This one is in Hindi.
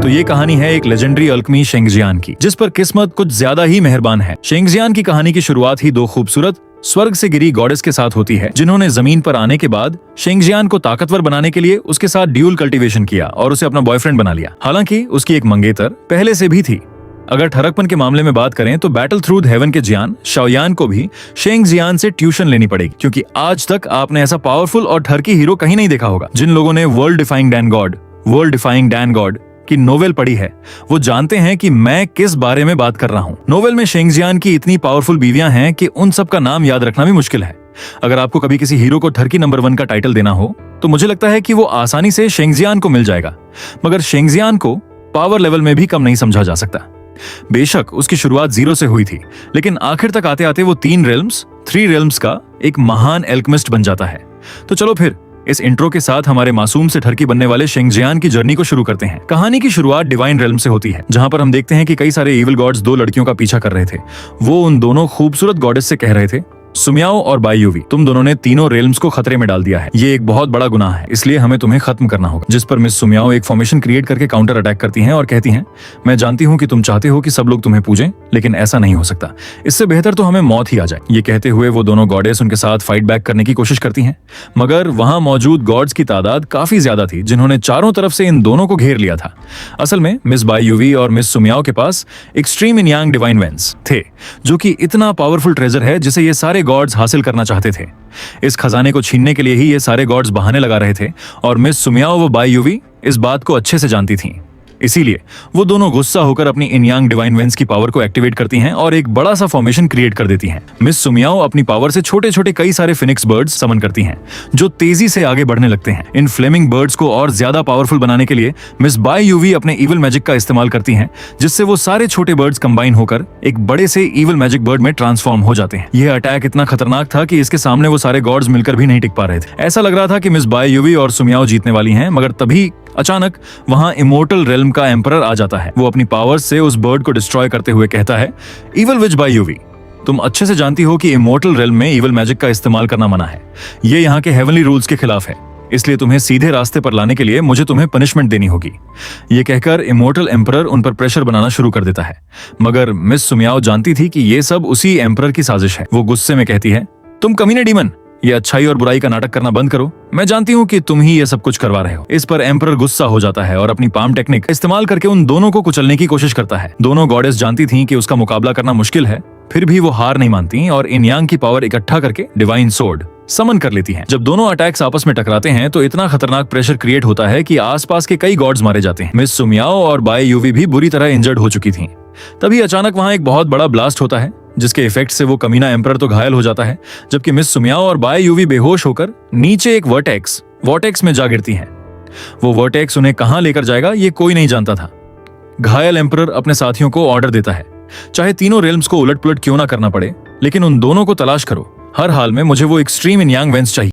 तो ये कहानी है एक लेजेंडरी अल्केमी शेंगजियान की, जिस पर किस्मत कुछ ज्यादा ही मेहरबान है। शेंगजियान की कहानी की शुरुआत ही दो खूबसूरत स्वर्ग से गिरी गॉडेस के साथ होती है, जिन्होंने जमीन पर आने के बाद शेंगजियान को ताकतवर बनाने के लिए उसके साथ ड्यूल कल्टीवेशन किया और उसे अपना बॉयफ्रेंड बना लिया। हालांकि उसकी एक मंगेतर पहले से भी थी। अगर ठरकपन के मामले में बात करें तो बैटल थ्रू हेवन के जियान शाओयान को भी शेंगजियान से ट्यूशन लेनी पड़ेगी, क्योंकि आज तक आपने ऐसा पावरफुल और ठरकी हीरो कहीं नहीं देखा होगा। जिन लोगों ने वर्ल्ड डिफाइंग डैन गॉड की नोवेल पढ़ी है वो जानते हैं कि मैं किस बारे में बात कर रहा हूँ। नोवेल में शेंगजियान की इतनी पावरफुल बीवियां हैं कि उन सब का नाम याद रखना भी मुश्किल है। अगर आपको कभी किसी हीरो को ठरकी नंबर 1 का टाइटल देना हो तो मुझे लगता है कि वो आसानी से शेंगजियान को मिल जाएगा, मगर शेंगजियान को पावर लेवल में भी कम नहीं समझा जा सकता। बेशक उसकी शुरुआत 0 से हुई थी, लेकिन आखिर तक आते आते वो 3 रेल्म्स का एक महान एल्केमिस्ट बन जाता है। तो चलो फिर इस इंट्रो के साथ हमारे मासूम से ठरकी बनने वाले शेंगजियान की जर्नी को शुरू करते हैं। कहानी की शुरुआत डिवाइन रेल्म से होती है, जहां पर हम देखते हैं कि कई सारे इविल गॉड्स 2 लड़कियों का पीछा कर रहे थे। वो उन दोनों खूबसूरत गॉडेस से कह रहे थे, सुमियाओ और बाईयुवी, तुम दोनों ने तीनों रेल्म्स को खतरे में डाल दिया है। ये एक बहुत बड़ा गुनाह है, इसलिए हमें तुम्हें खत्म करना होगा। जिस पर मिस सुमियाओ एक फॉर्मेशन क्रिएट करके काउंटर अटैक करती हैं और कहती हैं, मैं जानती हूँ कि तुम चाहते हो कि सब लोग तुम्हें पूजें, लेकिन ऐसा नहीं हो सकता। इससे बेहतर तो हमें मौत ही आ जाए। ये कहते हुए वो दोनों गॉडेस उनके साथ फाइट बैक करने की कोशिश करती हैं, मगर वहां मौजूद गॉड्स की तादाद काफी ज्यादा थी, जिन्होंने चारों तरफ से इन दोनों को घेर लिया था। असल में मिस बाईयुवी और मिस सुमियाओ के पास एक्सट्रीम इन यांग डिवाइन वेंस थे, जो कि इतना पावरफुल ट्रेजर है जिसे ये सारे गॉड्स हासिल करना चाहते थे। इस खजाने को छीनने के लिए ही ये सारे गॉड्स बहाने लगा रहे थे, और मिस सुमियाओ व बाईयुवी इस बात को अच्छे से जानती थीं। इसीलिए वो दोनों गुस्सा होकर अपनी इन यांग डिवाइन वेंस की पावर को एक्टिवेट करती हैं और एक बड़ा सा फॉर्मेशन क्रिएट कर देती हैं। मिस सुमियाओ अपनी पावर से छोटे छोटे कई सारे फिनिक्स बर्ड्स समन करती हैं, जो तेजी से आगे बढ़ने लगते हैं। इन फ्लेमिंग बर्ड्स को और ज्यादा पावरफुल बनाने के लिए मिस बाईयुवी अपने इविल मैजिक का इस्तेमाल करती हैं, जिससे वो सारे छोटे बर्ड्स कंबाइन होकर एक बड़े से इविल मैजिक बर्ड में ट्रांसफॉर्म हो जाते हैं। यह अटैक इतना खतरनाक था कि इसके सामने वो सारे गॉड्स मिलकर भी नहीं टिक पा रहे थे। ऐसा लग रहा था कि मिस बाईयुवी और सुमियाओ जीतने वाली हैं, मगर तभी अचानक वहां इमोर्टल रेल्म का एम्परर आ जाता है। वो अपनी पावर्स से उस बर्ड को डिस्ट्रॉय करते हुए कहता है, इविल विच बाईयुवी, तुम अच्छे से जानती हो कि इमोर्टल रेल्म में इविल मैजिक का इस्तेमाल करना मना है। ये यहाँ के हेवनली रूल्स के खिलाफ है, इसलिए तुम्हें सीधे रास्ते पर लाने के लिए मुझे तुम्हें पनिशमेंट देनी होगी। ये कहकर इमोर्टल एम्परर उन पर प्रेशर बनाना शुरू कर देता है, मगर मिस सुमियाओ जानती थी कि ये सब उसी एम्परर की साजिश है। वो गुस्से में कहती है, तुम कमीने डीमन, ये अच्छाई और बुराई का नाटक करना बंद करो। मैं जानती हूँ कि तुम ही ये सब कुछ करवा रहे हो। इस पर एम्परर गुस्सा हो जाता है और अपनी पाम टेक्निक इस्तेमाल करके उन दोनों को कुचलने की कोशिश करता है। दोनों गॉडेस जानती थीं कि उसका मुकाबला करना मुश्किल है, फिर भी वो हार नहीं मानती और इन यांग की पावर इकट्ठा करके डिवाइन सोर्ड समन कर लेती हैं। जब दोनों अटैक्स आपस में टकराते हैं तो इतना खतरनाक प्रेशर क्रिएट होता है कि आसपास के कई गॉड्स मारे जाते हैं। मिस सुमियाओ और बाईयुवी भी बुरी तरह इंजर्ड हो चुकी थीं। तभी अचानक वहां एक बहुत बड़ा ब्लास्ट होता है, जिसके इफेक्ट से वो कमीना एम्परर तो घायल हो जाता है, जबकि मिस सुमियाओ और बाईयुवी बेहोश होकर नीचे एक वर्टेक्स में जा गिरती हैं। वो वर्टेक्स उन्हें कहां लेकर जाएगा ये कोई नहीं जानता था। घायल एम्परर अपने साथियों को ऑर्डर देता है, चाहे तीनों रेल्म्स को उलट पुलट क्यों ना करना पड़े, लेकिन उन दोनों को तलाश करो। हर हाल में मुझे वो एक्सट्रीम इन यांग वेंस चाहिए।